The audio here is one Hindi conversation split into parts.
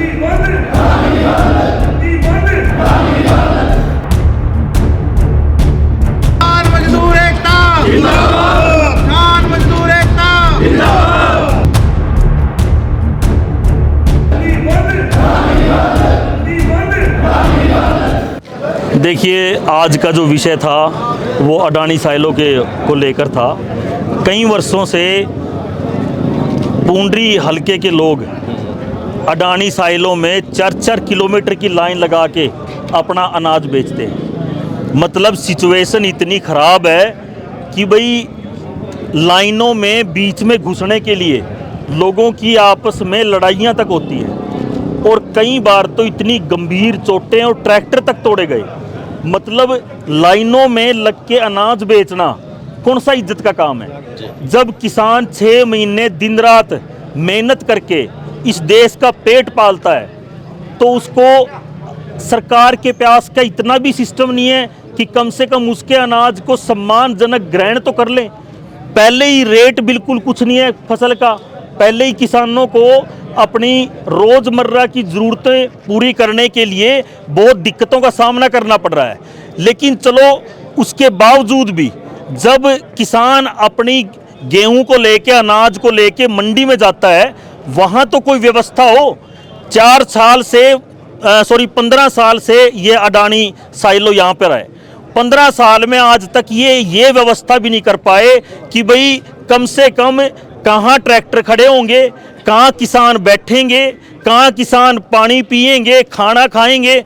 किसान मजदूर एकता जिंदाबाद, किसान मजदूर एकता जिंदाबाद। देखिए, आज का जो विषय था वो अडानी साइलो को लेकर था। कई वर्षों से पूंडरी हलके के लोग अडानी साइलो में 4-4 किलोमीटर की लाइन लगा के अपना अनाज बेचते हैं। मतलब सिचुएशन इतनी ख़राब है कि भाई लाइनों में बीच में घुसने के लिए लोगों की आपस में लड़ाइयाँ तक होती हैं और कई बार तो इतनी गंभीर चोटें और ट्रैक्टर तक तोड़े गए। मतलब लाइनों में लग के अनाज बेचना कौन सा इज्जत का काम है? जब किसान 6 महीने दिन रात मेहनत करके इस देश का पेट पालता है तो उसको सरकार के पास का इतना भी सिस्टम नहीं है कि कम से कम उसके अनाज को सम्मानजनक ग्रहण तो कर लें। पहले ही रेट बिल्कुल कुछ नहीं है फसल का, पहले ही किसानों को अपनी रोज़मर्रा की ज़रूरतें पूरी करने के लिए बहुत दिक्कतों का सामना करना पड़ रहा है। लेकिन चलो उसके बावजूद भी जब किसान अपनी गेहूं को लेके अनाज को लेके मंडी में जाता है वहाँ तो कोई व्यवस्था हो। 15 साल से ये अडानी साइलो यहाँ पर है। 15 साल में आज तक ये व्यवस्था भी नहीं कर पाए कि भाई कम से कम कहाँ ट्रैक्टर खड़े होंगे, कहाँ किसान बैठेंगे, कहाँ किसान पानी पिएंगे, खाना खाएंगे।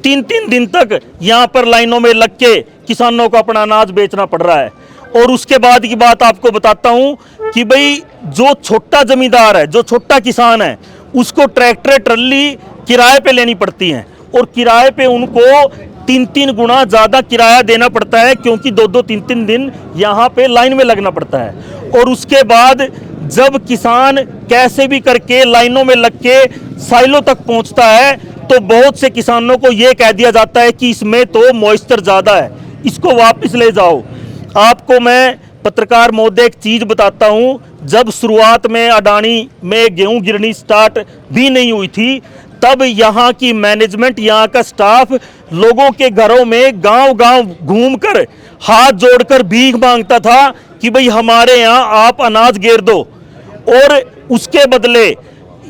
3-3 दिन तक यहाँ पर लाइनों में लग के किसानों को अपना अनाज बेचना पड़ रहा है। और उसके बाद की बात आपको बताता हूँ कि भाई जो छोटा जमींदार है, जो छोटा किसान है, उसको ट्रैक्टर ट्रली किराए पे लेनी पड़ती हैं और किराए पे उनको 3-3 गुना ज़्यादा किराया देना पड़ता है क्योंकि 2-2, 3-3 दिन यहाँ पे लाइन में लगना पड़ता है। और उसके बाद जब किसान कैसे भी करके लाइनों में लग के साइलों तक पहुँचता है तो बहुत से किसानों को ये कह दिया जाता है कि इसमें तो मॉइस्चर ज़्यादा है, इसको वापस ले जाओ। आपको मैं पत्रकार महोदय एक चीज़ बताता हूँ, जब शुरुआत में अडानी में गेहूँ गिरनी स्टार्ट भी नहीं हुई थी तब यहाँ की मैनेजमेंट, यहाँ का स्टाफ लोगों के घरों में गांव-गांव घूमकर हाथ जोड़कर भीख मांगता था कि भाई हमारे यहाँ आप अनाज गेर दो। और उसके बदले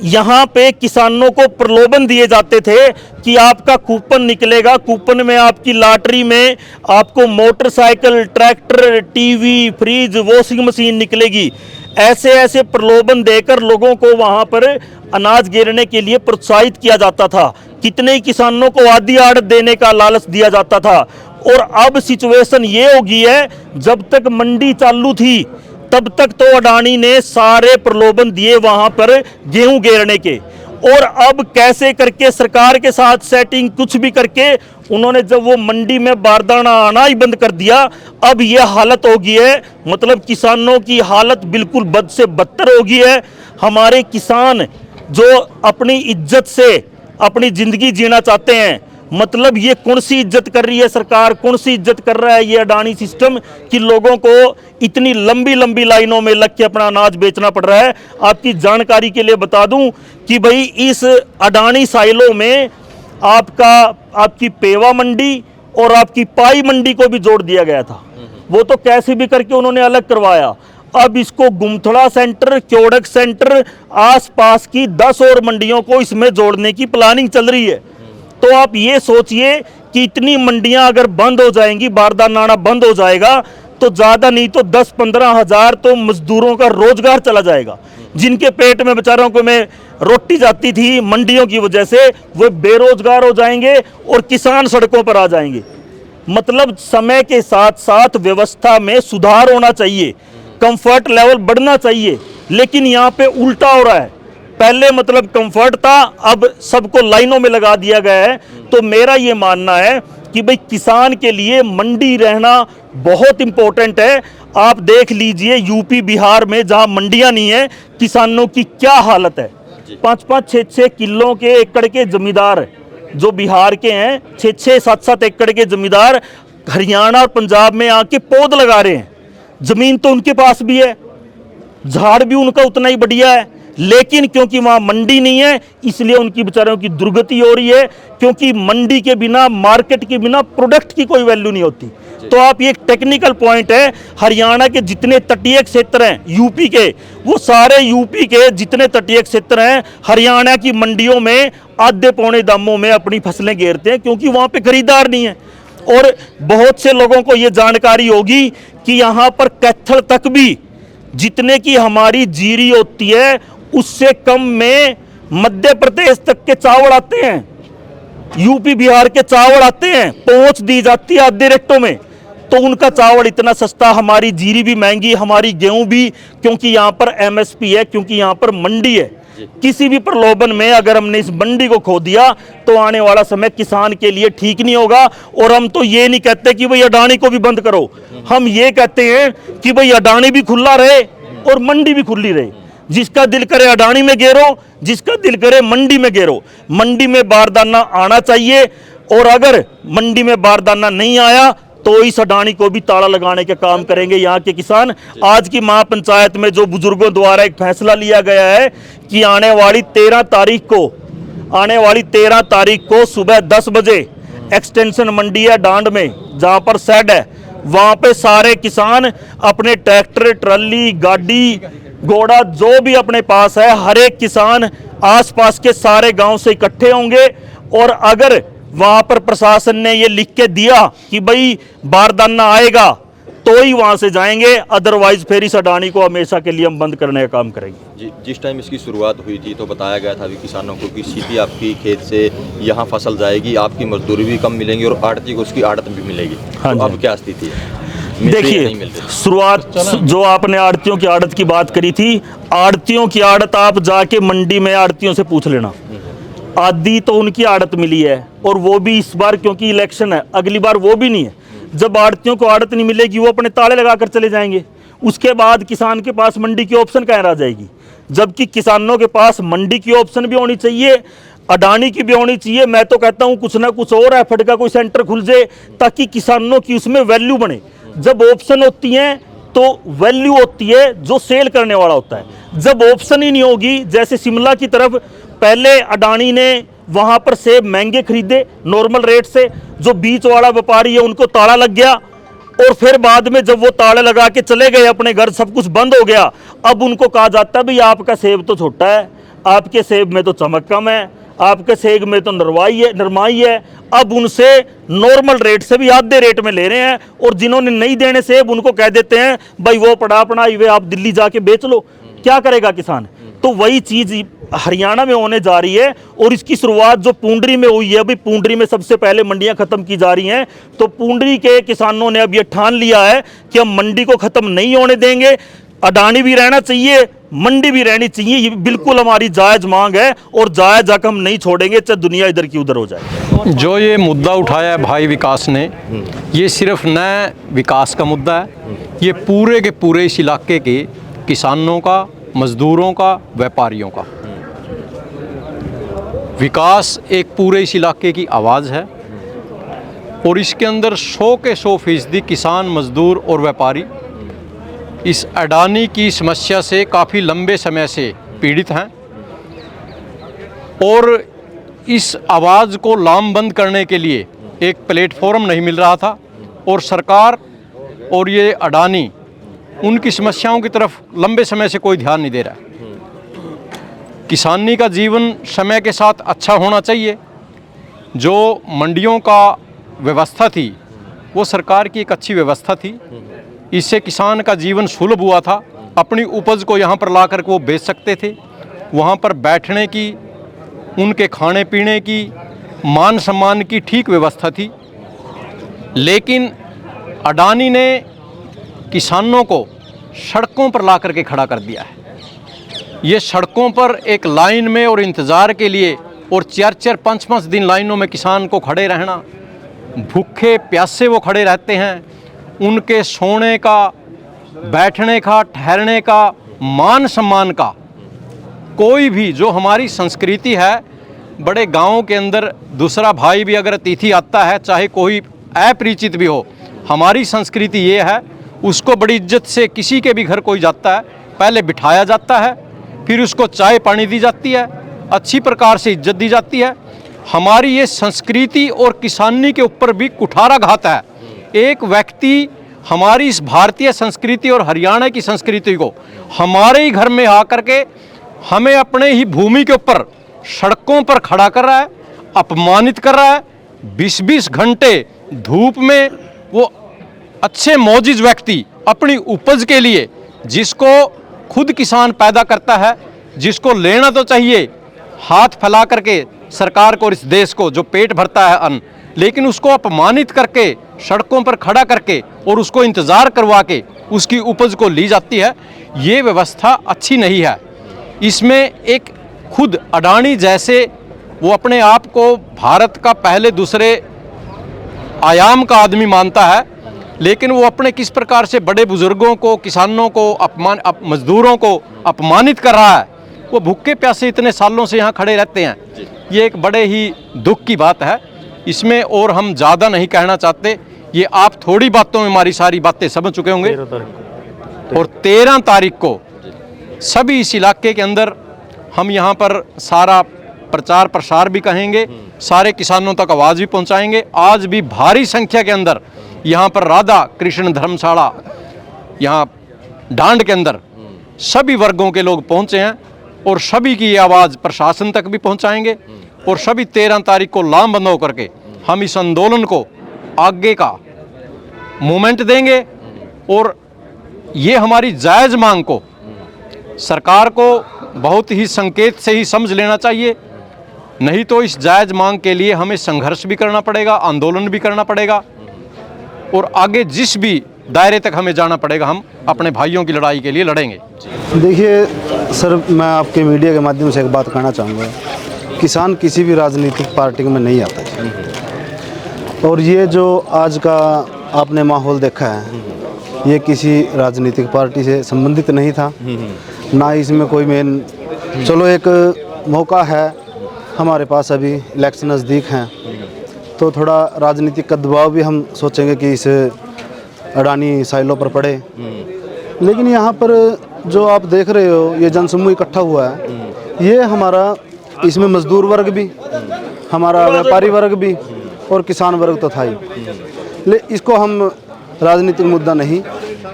यहाँ पे किसानों को प्रलोभन दिए जाते थे कि आपका कूपन निकलेगा, कूपन में आपकी लॉटरी में आपको motorcycle, tractor, TV, fridge, washing machine निकलेगी। ऐसे ऐसे प्रलोभन देकर लोगों को वहाँ पर अनाज गिरने के लिए प्रोत्साहित किया जाता था। कितने ही किसानों को आधी आड़ देने का लालच दिया जाता था। और अब सिचुएशन ये हो गई है, जब तक मंडी चालू थी तब तक तो अडानी ने सारे प्रलोभन दिए वहाँ पर गेहूं गिरने के। और अब कैसे करके सरकार के साथ सेटिंग कुछ भी करके उन्होंने जब वो मंडी में बारदाना आना ही बंद कर दिया, अब ये हालत हो गई है। मतलब किसानों की हालत बिल्कुल बद से बदतर हो गई है। हमारे किसान जो अपनी इज्जत से अपनी ज़िंदगी जीना चाहते हैं, मतलब ये कौन सी इज्जत कर रही है सरकार, कौन सी इज्जत कर रहा है ये अडानी सिस्टम कि लोगों को इतनी लंबी लंबी लाइनों में लग के अपना अनाज बेचना पड़ रहा है। आपकी जानकारी के लिए बता दूं कि भाई इस अडानी साइलो में आपकी पेवा मंडी और आपकी पाई मंडी को भी जोड़ दिया गया था। वो तो कैसे भी करके उन्होंने अलग करवाया। अब इसको गुमथड़ा सेंटर, क्योड़क सेंटर, आसपास की 10 और मंडियों को इसमें जोड़ने की प्लानिंग चल रही है। तो आप ये सोचिए कि इतनी मंडियां अगर बंद हो जाएंगी, बारदाना आना बंद हो जाएगा तो ज़्यादा नहीं तो 10-15 हज़ार तो मजदूरों का रोजगार चला जाएगा, जिनके पेट में बेचारों को में रोटी जाती थी मंडियों की वजह से, वो बेरोजगार हो जाएंगे और किसान सड़कों पर आ जाएंगे। मतलब समय के साथ साथ व्यवस्था में सुधार होना चाहिए, कंफर्ट लेवल बढ़ना चाहिए, लेकिन यहाँ पे उल्टा हो रहा है। पहले मतलब कंफर्ट था, अब सबको लाइनों में लगा दिया गया है। तो मेरा ये मानना है कि भाई किसान के लिए मंडी रहना बहुत इंपॉर्टेंट है। आप देख लीजिए यूपी बिहार में जहां मंडियां नहीं है, किसानों की क्या हालत है। 5-5, 6-6 किलो के एकड़ के जमींदार जो बिहार के हैं, 6-6, 7-7 एकड़ के जमींदार हरियाणा और पंजाब में आके पौध लगा रहे हैं। जमीन तो उनके पास भी है, झाड़ भी उनका उतना ही बढ़िया है, लेकिन क्योंकि वहाँ मंडी नहीं है इसलिए उनकी बेचारों की दुर्गति हो रही है, क्योंकि मंडी के बिना, मार्केट के बिना प्रोडक्ट की कोई वैल्यू नहीं होती। तो आप ये एक टेक्निकल पॉइंट है, हरियाणा के जितने तटीय क्षेत्र हैं यूपी के, वो सारे यूपी के जितने तटीय क्षेत्र हैं हरियाणा की मंडियों में आधे पौने दामों में अपनी फसलें घेरते हैं, क्योंकि वहाँ पे खरीदार नहीं है। और बहुत से लोगों को ये जानकारी होगी कि यहाँ पर कैथल तक भी जितने की हमारी जीरी होती है उससे कम में मध्य प्रदेश तक के चावल आते हैं, यूपी बिहार के चावल आते हैं, पहुंच दी जाती है आधे रेटों में। तो उनका चावल इतना सस्ता, हमारी जीरी भी महंगी, हमारी गेहूं भी, क्योंकि यहाँ पर एमएसपी है, क्योंकि यहाँ पर मंडी है। किसी भी प्रलोभन में अगर हमने इस मंडी को खो दिया तो आने वाला समय किसान के लिए ठीक नहीं होगा। और हम तो ये नहीं कहते कि भाई अडानी को भी बंद करो, हम ये कहते हैं कि भाई अडानी भी खुला रहे और मंडी भी खुली रहे। जिसका दिल करे अडानी में गेरो, जिसका दिल करे मंडी में गेरो। मंडी में बारदाना आना चाहिए, और अगर मंडी में बारदाना नहीं आया तो इस अडानी को भी ताला लगाने के काम करेंगे यहाँ के किसान। आज की महापंचायत में जो बुजुर्गों द्वारा एक फैसला लिया गया है कि आने वाली 13 तारीख को सुबह 10 बजे एक्सटेंशन मंडी है डांड में, जहाँ पर शेड है, वहाँ पे सारे किसान अपने ट्रैक्टर, ट्रॉली, गाड़ी, घोड़ा जो भी अपने पास है, हर एक किसान आसपास के सारे गांव से इकट्ठे होंगे। और अगर वहां पर प्रशासन ने ये लिख के दिया कि भाई बारदाना आएगा तो ही वहां से जाएंगे, अदरवाइज फिर इस अडानी को हमेशा के लिए हम बंद करने का काम करेंगे। जी, जिस टाइम इसकी शुरुआत हुई थी तो बताया गया था अभी किसानों को कि सीधी आपकी खेत से यहाँ फसल जाएगी, आपकी मजदूरी भी कम मिलेंगी और आड़ती को उसकी आड़त भी मिलेगी। हाँ तो जी। अब क्या स्थिति है? देखिए, शुरुआत जो आपने आड़तियों की आड़त की बात करी थी, आड़तियों की आड़त आप जाके मंडी में आड़तियों से पूछ लेना, आधी तो उनकी आड़त मिली है, और वो भी इस बार क्योंकि इलेक्शन है, अगली बार वो भी नहीं है। जब आड़तियों को आड़त नहीं मिलेगी वो अपने ताले लगाकर चले जाएंगे। उसके बाद किसान के पास मंडी की ऑप्शन कहाँ रह जाएगी? जबकि किसानों के पास मंडी की ऑप्शन भी होनी चाहिए, अडानी की भी होनी चाहिए। मैं तो कहता हूँ कुछ ना कुछ और एफर्ट का कोई सेंटर खुल जाए ताकि किसानों की उसमें वैल्यू बने। जब ऑप्शन होती हैं तो वैल्यू होती है जो सेल करने वाला होता है। जब ऑप्शन ही नहीं होगी, जैसे शिमला की तरफ पहले अडानी ने वहां पर सेब महंगे खरीदे नॉर्मल रेट से, जो बीच वाला व्यापारी है उनको ताला लग गया, और फिर बाद में जब वो ताले लगा के चले गए अपने घर, सब कुछ बंद हो गया। अब उनको कहा जाता है भाई आपका सेब तो छोटा है, आपके सेब में तो चमक कम है, आपके सेब में तो नरमाई है। अब उनसे नॉर्मल रेट से भी आधे रेट में ले रहे हैं, और जिन्होंने नहीं देने सेब उनको कह देते हैं भाई वो पड़ा अपना हुए आप दिल्ली जाके बेच लो। क्या करेगा किसान? तो वही चीज हरियाणा में होने जा रही है, और इसकी शुरुआत जो पूंडरी में हुई है, अभी पूंडरी में सबसे पहले मंडियां खत्म की जा रही हैं। तो पूंडरी के किसानों ने अब ये ठान लिया है कि हम मंडी को खत्म नहीं होने देंगे, अडानी भी रहना चाहिए, मंडी भी रहनी चाहिए। ये बिल्कुल हमारी जायज मांग है, और जायज हक हम नहीं छोड़ेंगे, चाहे दुनिया इधर की उधर हो जाए। जो ये मुद्दा उठाया है भाई विकास ने, ये सिर्फ नए विकास का मुद्दा है, ये पूरे के पूरे इस इलाके के किसानों का, मजदूरों का, व्यापारियों का विकास एक पूरे इस इलाके की आवाज़ है। और इसके अंदर 100 के 100% किसान, मजदूर और व्यापारी इस अडानी की समस्या से काफ़ी लंबे समय से पीड़ित हैं, और इस आवाज़ को लामबंद करने के लिए एक प्लेटफॉर्म नहीं मिल रहा था, और सरकार और ये अडानी उनकी समस्याओं की तरफ लंबे समय से कोई ध्यान नहीं दे रहा है। किसानी का जीवन समय के साथ अच्छा होना चाहिए। जो मंडियों का व्यवस्था थी वो सरकार की एक अच्छी व्यवस्था थी, इससे किसान का जीवन सुलभ हुआ था। अपनी उपज को यहाँ पर ला कर के वो बेच सकते थे, वहाँ पर बैठने की, उनके खाने पीने की, मान सम्मान की ठीक व्यवस्था थी। लेकिन अडानी ने किसानों को सड़कों पर ला करके खड़ा कर दिया है। ये सड़कों पर एक लाइन में और इंतज़ार के लिए, और 4-4, 5-5 दिन लाइनों में किसान को खड़े रहना, भूखे प्यासे वो खड़े रहते हैं। उनके सोने का, बैठने का, ठहरने का, मान सम्मान का कोई भी, जो हमारी संस्कृति है, बड़े गाँव के अंदर दूसरा भाई भी अगर अतिथि आता है, चाहे कोई अपरिचित भी हो, हमारी संस्कृति ये है, उसको बड़ी इज्जत से किसी के भी घर कोई जाता है पहले बिठाया जाता है, फिर उसको चाय पानी दी जाती है, अच्छी प्रकार से इज्जत दी जाती है। हमारी ये संस्कृति और किसानी के ऊपर भी कुठाराघात है। एक व्यक्ति हमारी इस भारतीय संस्कृति और हरियाणा की संस्कृति को हमारे ही घर में आकर के हमें अपने ही भूमि के ऊपर सड़कों पर खड़ा कर रहा है, अपमानित कर रहा है। 20-20 घंटे धूप में वो अच्छे मौजिज व्यक्ति अपनी उपज के लिए, जिसको खुद किसान पैदा करता है, जिसको लेना तो चाहिए हाथ फैला करके सरकार को और इस देश को जो पेट भरता है अन्न, लेकिन उसको अपमानित करके सड़कों पर खड़ा करके और उसको इंतज़ार करवा के उसकी उपज को ली जाती है। ये व्यवस्था अच्छी नहीं है। इसमें एक खुद अडानी जैसे वो अपने आप को भारत का पहले दूसरे आयाम का आदमी मानता है, लेकिन वो अपने किस प्रकार से बड़े बुजुर्गों को, किसानों को, मजदूरों को अपमानित कर रहा है। वो भूखे प्यासे इतने सालों से यहाँ खड़े रहते हैं। ये एक बड़े ही दुख की बात है। इसमें और हम ज़्यादा नहीं कहना चाहते। ये आप थोड़ी बातों में हमारी सारी बातें समझ चुके होंगे। और 13 तारीख को सभी इस इलाके के अंदर हम यहाँ पर सारा प्रचार प्रसार भी कहेंगे, सारे किसानों तक आवाज़ भी पहुँचाएंगे। आज भी भारी संख्या के अंदर यहाँ पर राधा कृष्ण धर्मशाला यहाँ डांड के अंदर सभी वर्गों के लोग पहुँचे हैं और सभी की ये आवाज़ प्रशासन तक भी पहुँचाएंगे। और सभी 13 तारीख को लामबंद होकर के हम इस आंदोलन को आगे का मूवमेंट देंगे। और ये हमारी जायज़ मांग को सरकार को बहुत ही संकेत से ही समझ लेना चाहिए, नहीं तो इस जायज़ मांग के लिए हमें संघर्ष भी करना पड़ेगा, आंदोलन भी करना पड़ेगा और आगे जिस भी दायरे तक हमें जाना पड़ेगा हम अपने भाइयों की लड़ाई के लिए लड़ेंगे। देखिए सर, मैं आपके मीडिया के माध्यम से एक बात कहना चाहूँगा, किसान किसी भी राजनीतिक पार्टी में नहीं आता है। और ये जो आज का आपने माहौल देखा है, ये किसी राजनीतिक पार्टी से संबंधित नहीं था, ना इसमें कोई मेन। चलो एक मौका है हमारे पास, अभी इलेक्शन नज़दीक हैं तो थोड़ा राजनीतिक का दबाव भी हम सोचेंगे कि इस अडानी साइलों पर पड़े। लेकिन यहाँ पर जो आप देख रहे हो ये जनसमूह इकट्ठा हुआ है, ये हमारा, इसमें मजदूर वर्ग भी, हमारा व्यापारी वर्ग भी और किसान वर्ग तो था ही। इसको हम राजनीतिक मुद्दा नहीं,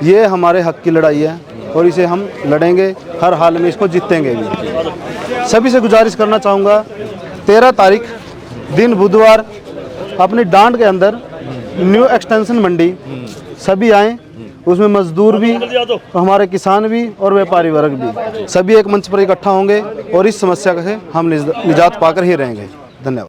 ये हमारे हक की लड़ाई है और इसे हम लड़ेंगे, हर हाल में इसको जीतेंगे भी। सभी से गुजारिश करना चाहूँगा, 13 तारीख दिन बुधवार अपनी डांड के अंदर न्यू एक्सटेंशन मंडी सभी आएँ, उसमें मजदूर भी, हमारे किसान भी और व्यापारी वर्ग भी, सभी एक मंच पर इकट्ठा होंगे और इस समस्या से हम निजात पाकर ही रहेंगे। धन्यवाद।